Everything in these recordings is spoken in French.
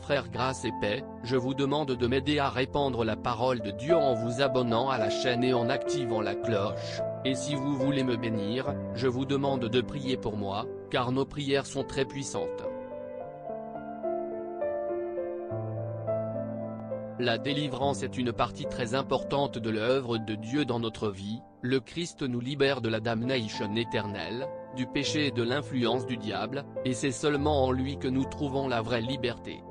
frères, grâce et paix, je vous demande de m'aider à répandre la parole de Dieu en vous abonnant à la chaîne et en activant la cloche. Et si vous voulez me bénir, je vous demande de prier pour moi, car nos prières sont très puissantes. La délivrance est une partie très importante de l'œuvre de Dieu dans notre vie. Le Christ nous libère de la damnation éternelle, du péché et de l'influence du diable, et c'est seulement en lui que nous trouvons la vraie liberté.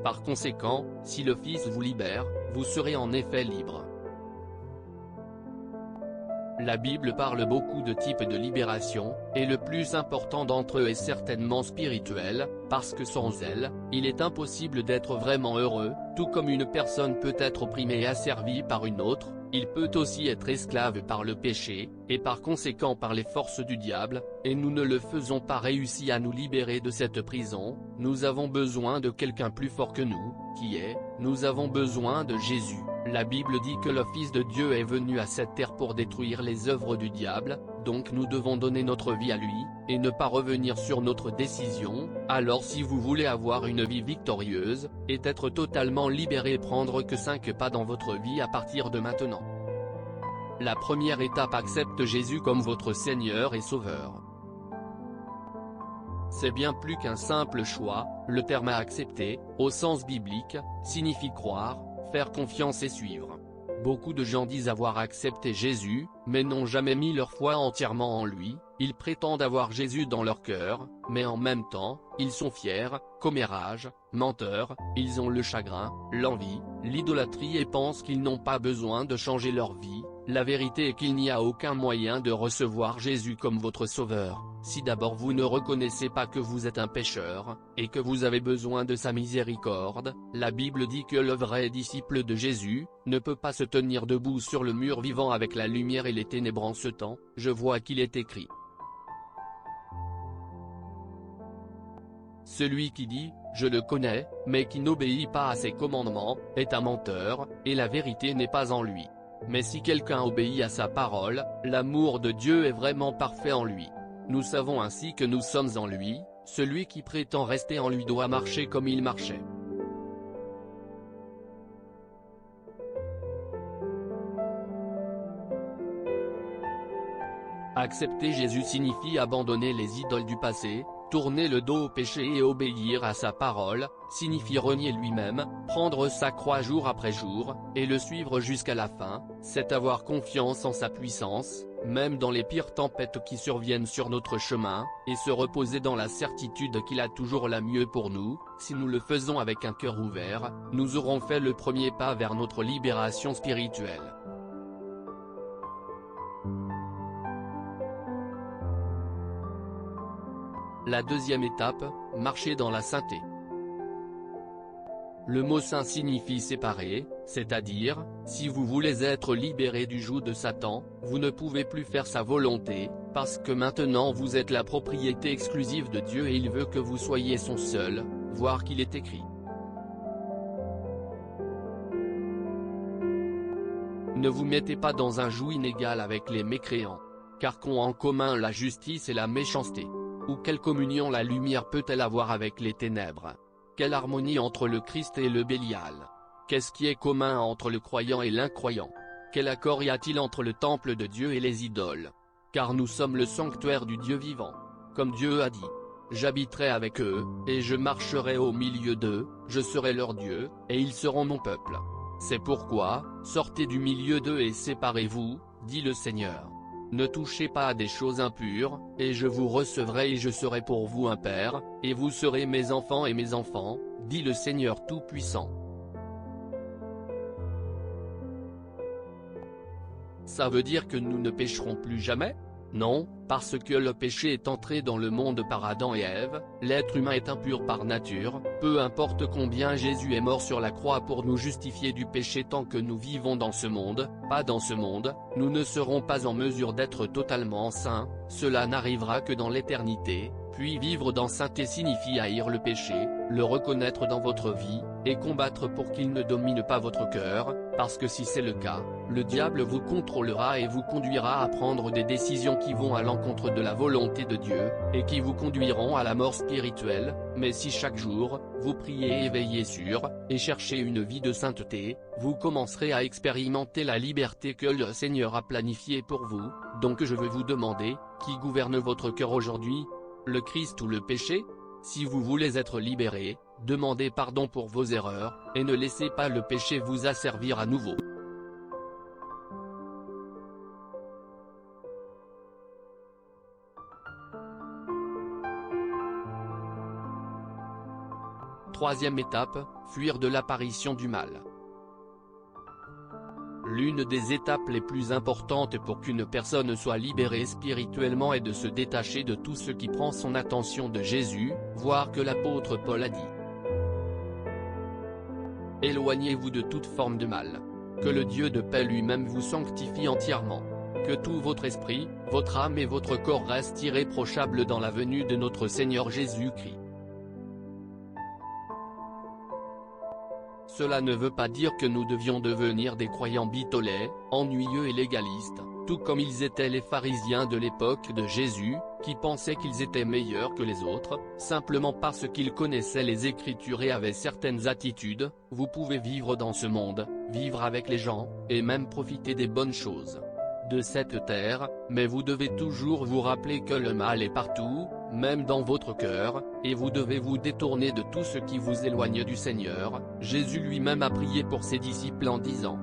Par conséquent, si le Fils vous libère, vous serez en effet libre. La Bible parle beaucoup de types de libération, et le plus important d'entre eux est certainement spirituel, parce que sans elle, il est impossible d'être vraiment heureux. Tout comme une personne peut être opprimée et asservie par une autre, il peut aussi être esclave par le péché, et par conséquent par les forces du diable, et nous ne le faisons pas réussir à nous libérer de cette prison. Nous avons besoin de quelqu'un plus fort que nous, nous avons besoin de Jésus. La Bible dit que le Fils de Dieu est venu à cette terre pour détruire les œuvres du diable, donc nous devons donner notre vie à lui, et ne pas revenir sur notre décision. Alors si vous voulez avoir une vie victorieuse, et être totalement libéré, prendre que 5 pas dans votre vie à partir de maintenant. La première étape: accepte Jésus comme votre Seigneur et Sauveur. C'est bien plus qu'un simple choix. Le terme à accepter, au sens biblique, signifie croire, faire confiance et suivre. Beaucoup de gens disent avoir accepté Jésus, mais n'ont jamais mis leur foi entièrement en lui. Ils prétendent avoir Jésus dans leur cœur, mais en même temps, ils sont fiers, commérages, menteurs, ils ont le chagrin, l'envie, l'idolâtrie et pensent qu'ils n'ont pas besoin de changer leur vie. La vérité est qu'il n'y a aucun moyen de recevoir Jésus comme votre sauveur, si d'abord vous ne reconnaissez pas que vous êtes un pécheur, et que vous avez besoin de sa miséricorde. La Bible dit que le vrai disciple de Jésus ne peut pas se tenir debout sur le mur vivant avec la lumière et les ténèbres en ce temps. Je vois qu'il est écrit: celui qui dit « Je le connais », mais qui n'obéit pas à ses commandements, est un menteur, et la vérité n'est pas en lui. Mais si quelqu'un obéit à sa parole, l'amour de Dieu est vraiment parfait en lui. Nous savons ainsi que nous sommes en lui. Celui qui prétend rester en lui doit marcher comme il marchait. Accepter Jésus signifie abandonner les idoles du passé, tourner le dos au péché et obéir à sa parole, signifie renier lui-même, prendre sa croix jour après jour, et le suivre jusqu'à la fin. C'est avoir confiance en sa puissance, même dans les pires tempêtes qui surviennent sur notre chemin, et se reposer dans la certitude qu'il a toujours la mieux pour nous. Si nous le faisons avec un cœur ouvert, nous aurons fait le premier pas vers notre libération spirituelle. La deuxième étape, marcher dans la sainteté. Le mot saint signifie séparé, c'est-à-dire, si vous voulez être libéré du joug de Satan, vous ne pouvez plus faire sa volonté, parce que maintenant vous êtes la propriété exclusive de Dieu et il veut que vous soyez son seul, voire qu'il est écrit: ne vous mettez pas dans un joug inégal avec les mécréants, car qu'ont en commun la justice et la méchanceté? Ou quelle communion la lumière peut-elle avoir avec les ténèbres? Quelle harmonie entre le Christ et le Bélial? Qu'est-ce qui est commun entre le croyant et l'incroyant? Quel accord y a-t-il entre le temple de Dieu et les idoles? Car nous sommes le sanctuaire du Dieu vivant. Comme Dieu a dit: j'habiterai avec eux, et je marcherai au milieu d'eux, je serai leur Dieu, et ils seront mon peuple. C'est pourquoi, sortez du milieu d'eux et séparez-vous, dit le Seigneur. Ne touchez pas à des choses impures, et je vous recevrai et je serai pour vous un père, et vous serez mes enfants et mes enfants, dit le Seigneur Tout-Puissant. Ça veut dire que nous ne pécherons plus jamais? Non, parce que le péché est entré dans le monde par Adam et Ève. L'être humain est impur par nature, peu importe combien Jésus est mort sur la croix pour nous justifier du péché. Tant que nous vivons dans ce monde, pas dans ce monde, nous ne serons pas en mesure d'être totalement saints. Cela n'arrivera que dans l'éternité, Puis vivre dans sainteté signifie haïr le péché, le reconnaître dans votre vie, et combattre pour qu'il ne domine pas votre cœur, parce que si c'est le cas, le diable vous contrôlera et vous conduira à prendre des décisions qui vont à l'encontre de la volonté de Dieu, et qui vous conduiront à la mort spirituelle. Mais si chaque jour, vous priez et veillez sur, et cherchez une vie de sainteté, vous commencerez à expérimenter la liberté que le Seigneur a planifiée pour vous. Donc je veux vous demander, qui gouverne votre cœur aujourd'hui? Le Christ ou le péché? Si vous voulez être libéré, demandez pardon pour vos erreurs, et ne laissez pas le péché vous asservir à nouveau. Troisième étape, fuir de l'apparition du mal. L'une des étapes les plus importantes pour qu'une personne soit libérée spirituellement est de se détacher de tout ce qui prend son attention de Jésus, voire que l'apôtre Paul a dit. Éloignez-vous de toute forme de mal. Que le Dieu de paix lui-même vous sanctifie entièrement. Que tout votre esprit, votre âme et votre corps restent irréprochables dans la venue de notre Seigneur Jésus-Christ. Cela ne veut pas dire que nous devions devenir des croyants bitolets, ennuyeux et légalistes, tout comme ils étaient les pharisiens de l'époque de Jésus, qui pensaient qu'ils étaient meilleurs que les autres, simplement parce qu'ils connaissaient les Écritures et avaient certaines attitudes. Vous pouvez vivre dans ce monde, vivre avec les gens, et même profiter des bonnes choses de cette terre, mais vous devez toujours vous rappeler que le mal est partout, même dans votre cœur, et vous devez vous détourner de tout ce qui vous éloigne du Seigneur. Jésus lui-même a prié pour ses disciples en disant: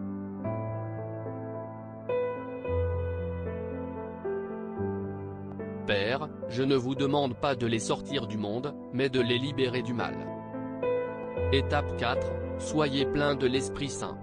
Père, je ne vous demande pas de les sortir du monde, mais de les libérer du mal. Étape 4, soyez pleins de l'Esprit Saint.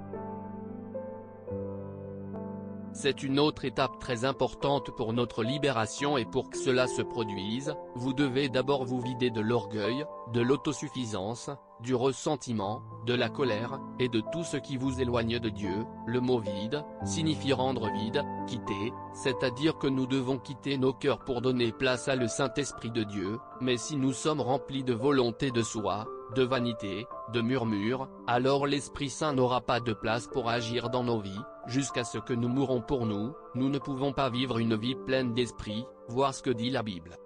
C'est une autre étape très importante pour notre libération, et pour que cela se produise, vous devez d'abord vous vider de l'orgueil, de l'autosuffisance, du ressentiment, de la colère, et de tout ce qui vous éloigne de Dieu. Le mot vide signifie rendre vide, quitter, c'est-à-dire que nous devons quitter nos cœurs pour donner place à le Saint-Esprit de Dieu. Mais si nous sommes remplis de volonté de soi, de vanité, de murmures, alors l'Esprit Saint n'aura pas de place pour agir dans nos vies. Jusqu'à ce que nous mourons pour nous, nous ne pouvons pas vivre une vie pleine d'esprit. Voir ce que dit la Bible.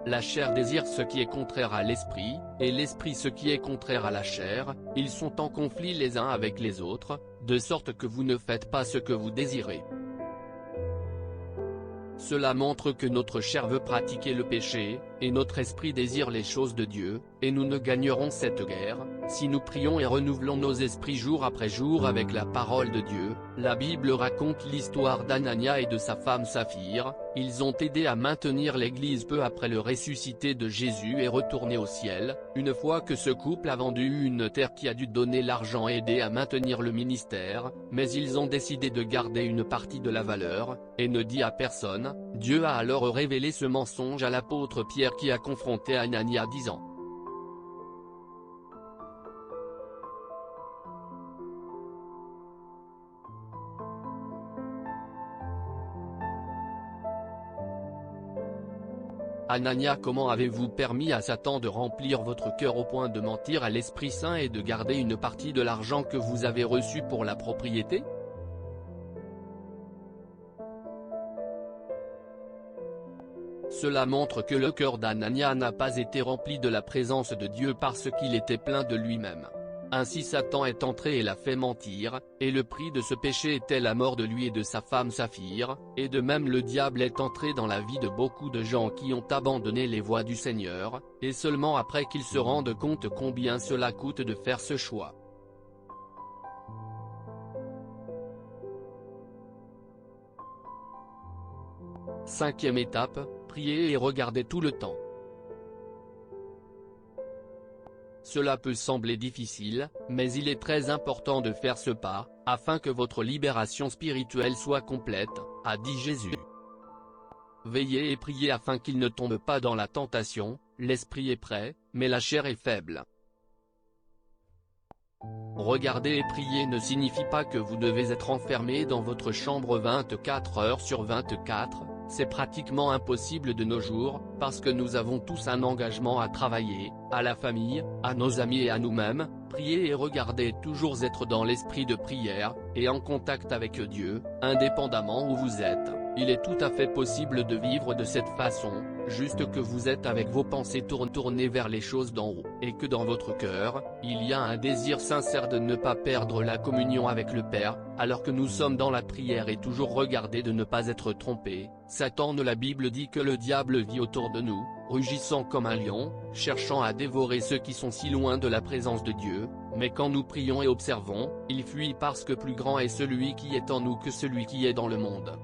La chair désire ce qui est contraire à l'esprit, et l'esprit ce qui est contraire à la chair. Ils sont en conflit les uns avec les autres, de sorte que vous ne faites pas ce que vous désirez. Cela montre que notre chair veut pratiquer le péché, et notre esprit désire les choses de Dieu, et nous ne gagnerons cette guerre, si nous prions et renouvelons nos esprits jour après jour avec la parole de Dieu. La Bible raconte l'histoire d'Anania et de sa femme Saphir. Ils ont aidé à maintenir l'Église peu après le ressuscité de Jésus et retourné au ciel. Une fois que ce couple a vendu une terre qui a dû donner l'argent et aider à maintenir le ministère, mais ils ont décidé de garder une partie de la valeur, et ne dit à personne. Dieu a alors révélé ce mensonge à l'apôtre Pierre, qui a confronté Anania disant: Anania, comment avez-vous permis à Satan de remplir votre cœur au point de mentir à l'Esprit Saint et de garder une partie de l'argent que vous avez reçu pour la propriété? Cela montre que le cœur d'Anania n'a pas été rempli de la présence de Dieu parce qu'il était plein de lui-même. Ainsi Satan est entré et l'a fait mentir, et le prix de ce péché était la mort de lui et de sa femme Saphir, et de même le diable est entré dans la vie de beaucoup de gens qui ont abandonné les voies du Seigneur, et seulement après qu'ils se rendent compte combien cela coûte de faire ce choix. Cinquième étape, prier et regarder tout le temps. Cela peut sembler difficile, mais il est très important de faire ce pas, afin que votre libération spirituelle soit complète, a dit Jésus. Veillez et priez afin qu'il ne tombe pas dans la tentation. L'esprit est prêt, mais la chair est faible. Regarder et prier ne signifie pas que vous devez être enfermé dans votre chambre 24 heures sur 24, c'est pratiquement impossible de nos jours, parce que nous avons tous un engagement à travailler, à la famille, à nos amis et à nous-mêmes. Prier et regarder toujours être dans l'esprit de prière, et en contact avec Dieu, indépendamment où vous êtes. Il est tout à fait possible de vivre de cette façon, juste que vous êtes avec vos pensées tournées vers les choses d'en haut, et que dans votre cœur, il y a un désir sincère de ne pas perdre la communion avec le Père, alors que nous sommes dans la prière et toujours regarder de ne pas être trompés. Satan, la Bible dit que le diable vit autour de nous, rugissant comme un lion, cherchant à dévorer ceux qui sont si loin de la présence de Dieu, mais quand nous prions et observons, il fuit parce que plus grand est celui qui est en nous que celui qui est dans le monde.